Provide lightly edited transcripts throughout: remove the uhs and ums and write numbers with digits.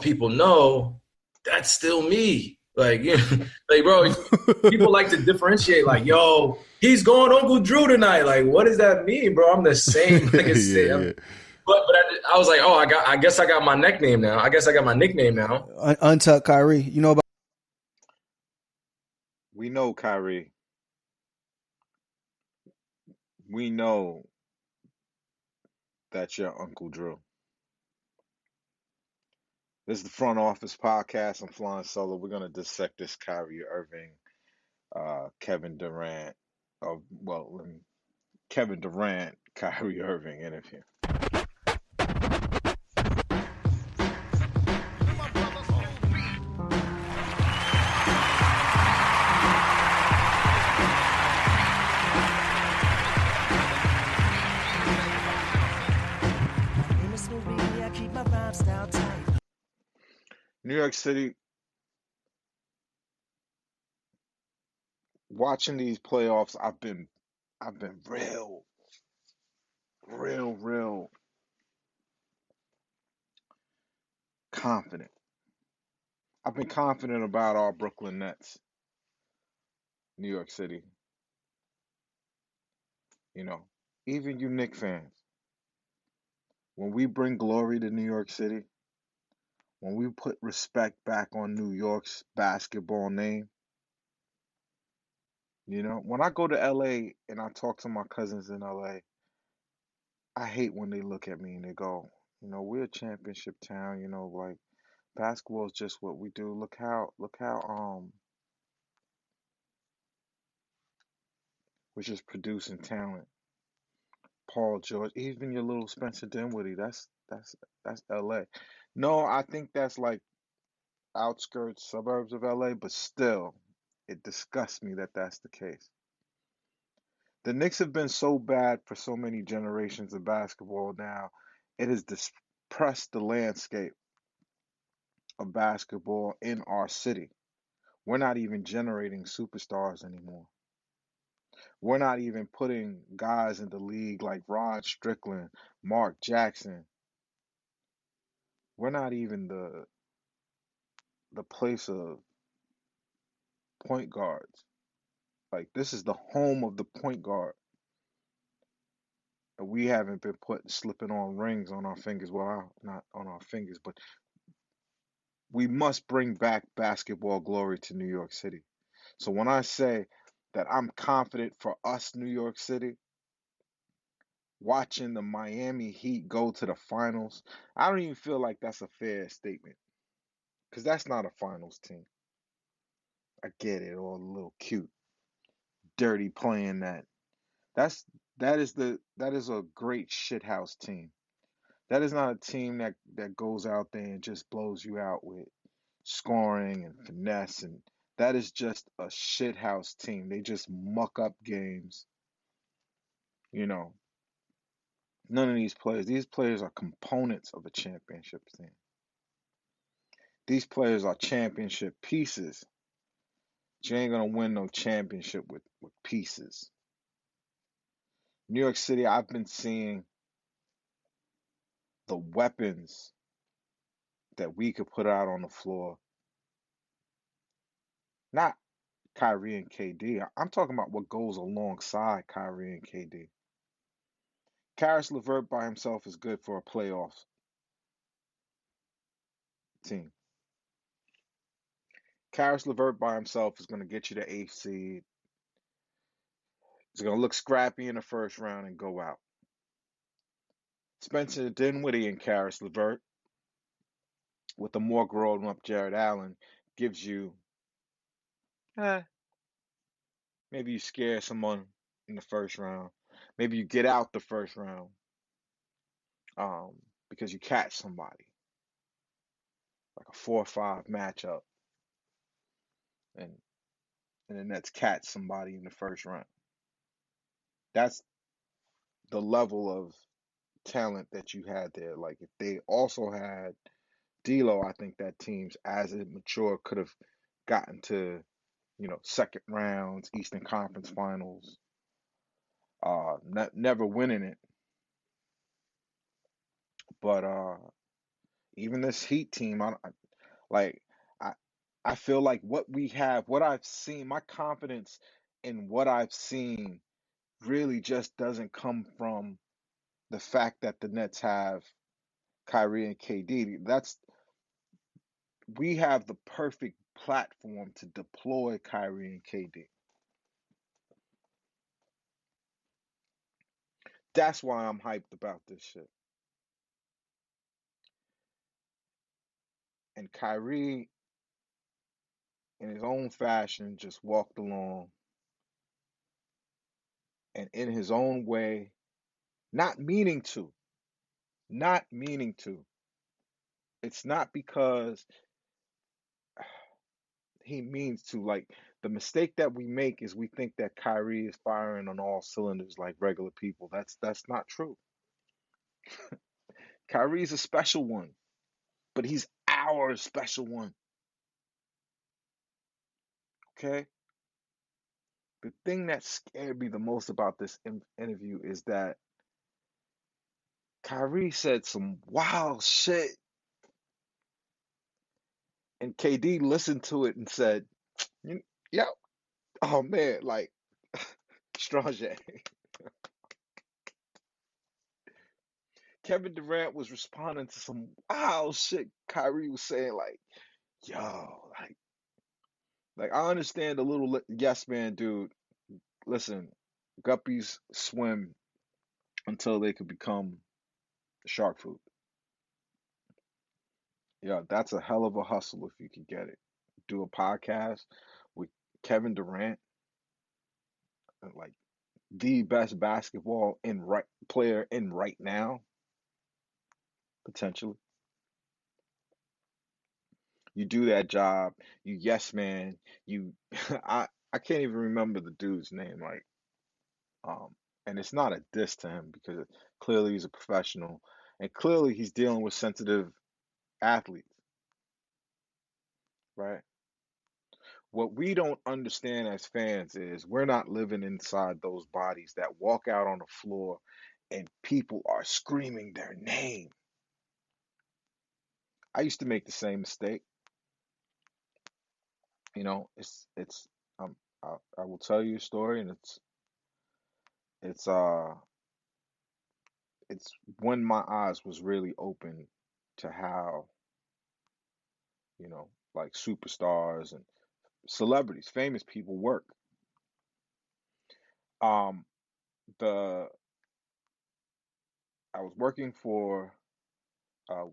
people know that's still me. Like, like, bro, people like to differentiate. Like, yo, he's going Uncle Drew tonight. Like, what does that mean, bro? I'm the same. Like, it's, Yeah, yeah. but I was like, oh, I guess I got my nickname now. I guess I got my nickname now. Untucked Kyrie. You know about We know, Kyrie. We know that you're Uncle Drew. This is the Front Office Podcast. I'm flying solo. We're gonna dissect this Kyrie Irving, Kevin Durant, well, Kevin Durant, Kyrie Irving interview. New York City, watching these playoffs, I've been real confident. I've been confident about our Brooklyn Nets, New York City. You know, even you Knicks fans, when we bring glory to New York City, when we put respect back on New York's basketball name, when I go to LA and I talk to my cousins in LA, I hate when they look at me and they go, we're a championship town, like basketball is just what we do. Look how we're just producing talent. Paul George, even your little Spencer Dinwiddie, that's LA. No, I think that's like outskirts, suburbs of LA, but still, it disgusts me that that's the case. The Knicks have been so bad for so many generations of basketball now. It has depressed the landscape of basketball in our city. We're not even generating superstars anymore. We're not even putting guys in the league like Rod Strickland, Mark Jackson. We're not even the place of point guards. Like this is the home of the point guard. And we haven't been slipping on rings on our fingers. Well, not on our fingers, but we must bring back basketball glory to New York City. So when I say that I'm confident for us, New York City, watching the Miami Heat go to the finals, I don't even feel like that's a fair statement because that's not a finals team. I get it, all a little cute, dirty playing that. That's that is a great shithouse team. That is not a team that goes out there and just blows you out with scoring and finesse, and that is just a shithouse team. They just muck up games. You know, none of these players are components of a championship team. These players are championship pieces. You ain't gonna win no championship with pieces. New York City, I've been seeing the weapons that we could put out on the floor. Not Kyrie and KD. I'm talking about what goes alongside Kyrie and KD. Karis LeVert by himself is good for a playoff team. Karis LeVert by himself is going to get you the eighth seed. He's going to look scrappy in the first round and go out. Spencer Dinwiddie and Karis LeVert with the more grown up Jared Allen gives you, eh, maybe you scare someone in the first round. Maybe you get out the first round um, because you catch somebody, like a 4-5 matchup, and and the Nets catch somebody in the first round. That's the level of talent that you had there. Like if they also had D'Lo, I think that teams as it matured could have gotten to second rounds, Eastern Conference Finals, never winning it, but even this Heat team, like I I feel like what we have, what I've seen, my confidence in what I've seen really just doesn't come from the fact that the Nets have Kyrie and KD. We have the perfect platform to deploy Kyrie and KD. That's why I'm hyped about this shit. And Kyrie, in his own fashion, just walked along and in his own way, not meaning to, not meaning to. It's not because he means to. Like, the mistake that we make is we think that Kyrie is firing on all cylinders like regular people. That's not true. Kyrie's a special one, but he's our special one. Okay? The thing that scared me the most about this interview is that Kyrie said some wild shit, and KD listened to it and said, "Yeah, oh man, like Strange." Kevin Durant was responding to some wild shit Kyrie was saying, like, yo, like I understand the little yes man, dude. Listen, guppies swim until they could become shark food. Yeah, that's a hell of a hustle if you could get it. Do a podcast with Kevin Durant, like the best basketball in right player in right now, potentially. You do that job, you yes man, you I can't even remember the dude's name, like um and it's not a diss to him because clearly he's a professional and clearly he's dealing with sensitive athletes, right? What we don't understand as fans is we're not living inside those bodies that walk out on the floor and people are screaming their name. I used to make the same mistake. You know, it's I will tell you a story, and it's uh it's when my eyes was really open to how, like superstars and celebrities, famous people work. Um, the I was working for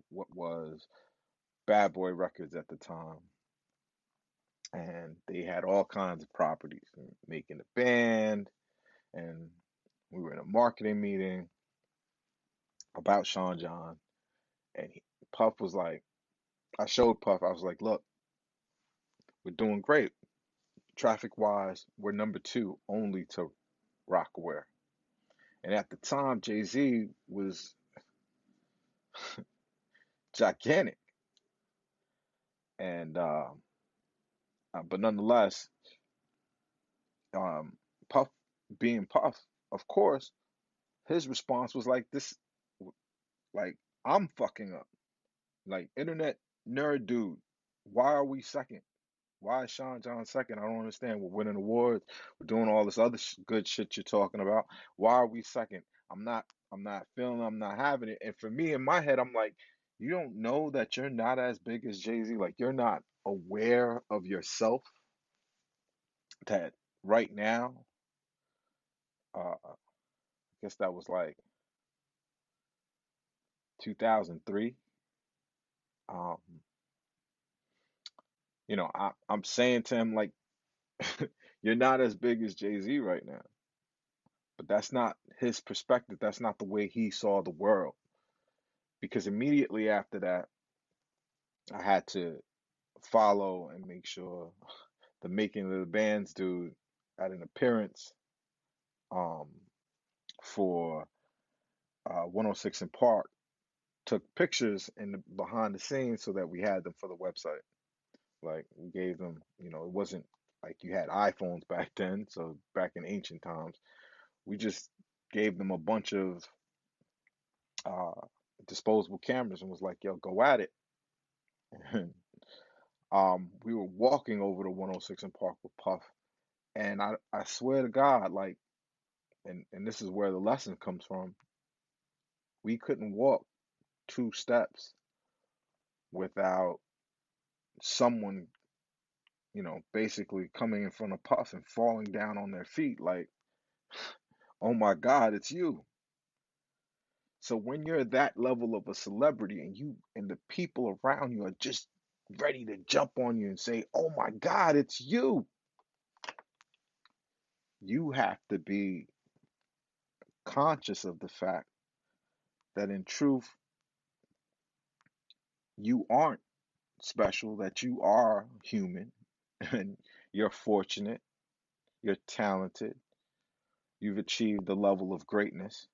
what was Bad Boy Records at the time, and they had all kinds of properties, and making a band, and we were in a marketing meeting about Sean John, and Puff was like, I showed Puff, I was like, look, we're doing great. Traffic wise, we're number two only to Rockaware. And at the time, Jay-Z was gigantic. And but nonetheless, um, Puff being Puff, of course, his response was like this, like, I'm fucking up. Like, internet nerd dude, why are we second? Why is Sean John second? I don't understand. We're winning awards. We're doing all this other good shit you're talking about. Why are we second? I'm not feeling. I'm not having it. And for me, in my head, I'm like, you don't know that you're not as big as Jay Z. Like, you're not aware of yourself. That right now, I guess that was like 2003. Um, I'm saying to him like, you're not as big as Jay Z right now. But that's not his perspective. That's not the way he saw the world. Because immediately after that, I had to follow and make sure the Making of the Bands dude at an appearance um, for 106 in Park took pictures in the behind the scenes so that we had them for the website. Like we gave them, it wasn't like you had iPhones back then. So back in ancient times, we just gave them a bunch of uh, disposable cameras and was like, "Yo, go at it." And we were walking over to 106 and Park with Puff, and I swear to God, like, and this is where the lesson comes from. We couldn't walk 2 steps without someone, basically coming in front of Puff and falling down on their feet, like, "Oh my God, it's you." So when you're that level of a celebrity and you and the people around you are just ready to jump on you and say, "Oh my God, it's you," you have to be conscious of the fact that in truth, you aren't special, that you are human and you're fortunate, you're talented, you've achieved the level of greatness,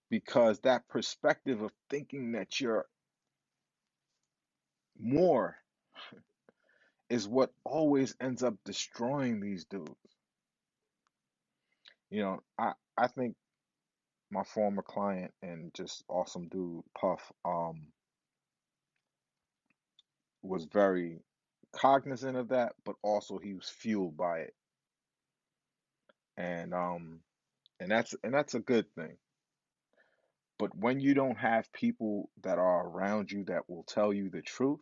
because that perspective of thinking that you're more is what always ends up destroying these dudes. I think my former client and just awesome dude, Puff, was very cognizant of that, but also he was fueled by it. And that's a good thing. But when you don't have people that are around you that will tell you the truth,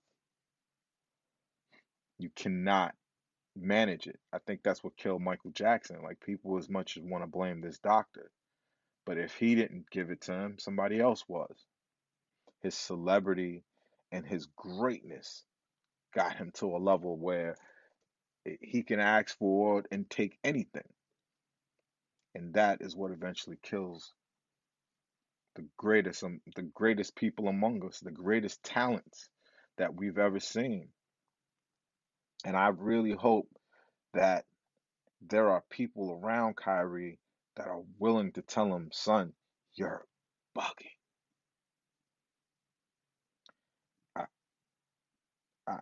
you cannot manage it. I think that's what killed Michael Jackson. Like, people as much as want to blame this doctor, but if he didn't give it to him, somebody else was. His celebrity and his greatness got him to a level where he can ask for and take anything. And that is what eventually kills the greatest people among us, the greatest talents that we've ever seen. And I really hope that there are people around Kyrie that are willing to tell him, "Son, you're bugging." I, I,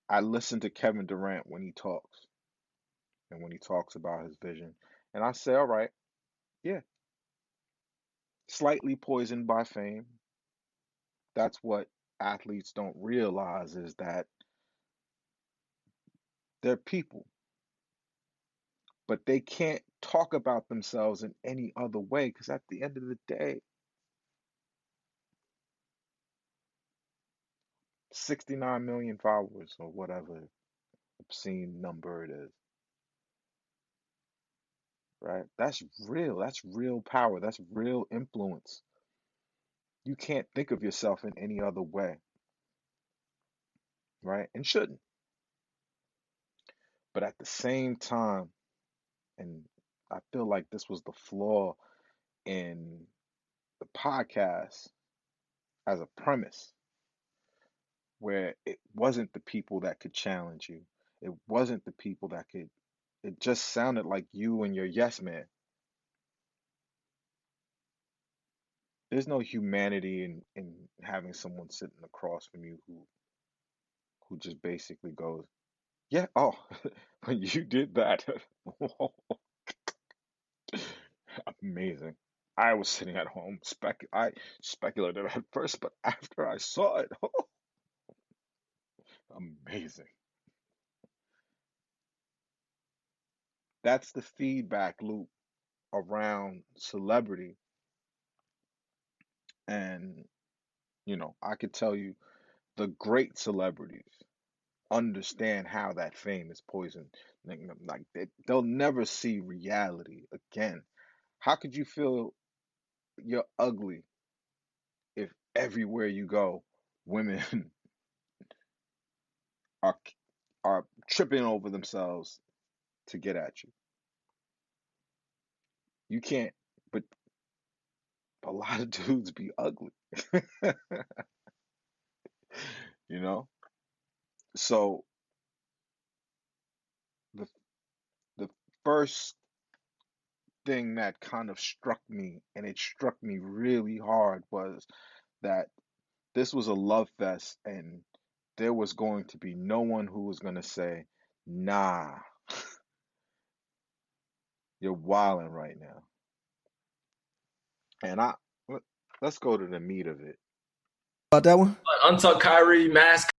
I listen to Kevin Durant when he talks and when he talks about his vision. And I say, all right, yeah, slightly poisoned by fame. That's what athletes don't realize, is that they're people, but they can't talk about themselves in any other way, because at the end of the day, 69 million followers or whatever obscene number it is, right? That's real. That's real power. That's real influence. You can't think of yourself in any other way, right? And shouldn't. But at the same time, and I feel like this was the flaw in the podcast as a premise, where it wasn't the people that could challenge you. It wasn't the people that could, it just sounded like you and your yes man. There's no humanity in having someone sitting across from you who just basically goes, "Yeah, oh, when you did that, amazing." I was sitting at home, I speculated at first, but after I saw it, oh, amazing. That's the feedback loop around celebrity. And, I could tell you the great celebrities understand how that fame is poison. Like they'll never see reality again. How could you feel you're ugly if everywhere you go, women are are tripping over themselves to get at you? You can't. But a lot of dudes be ugly, you know. So the the first thing that kind of struck me, and it struck me really hard, was that this was a love fest, and there was going to be no one who was going to say, "Nah, you're wilding right now." And let's go to the meat of it. that one? Untucked Kyrie mask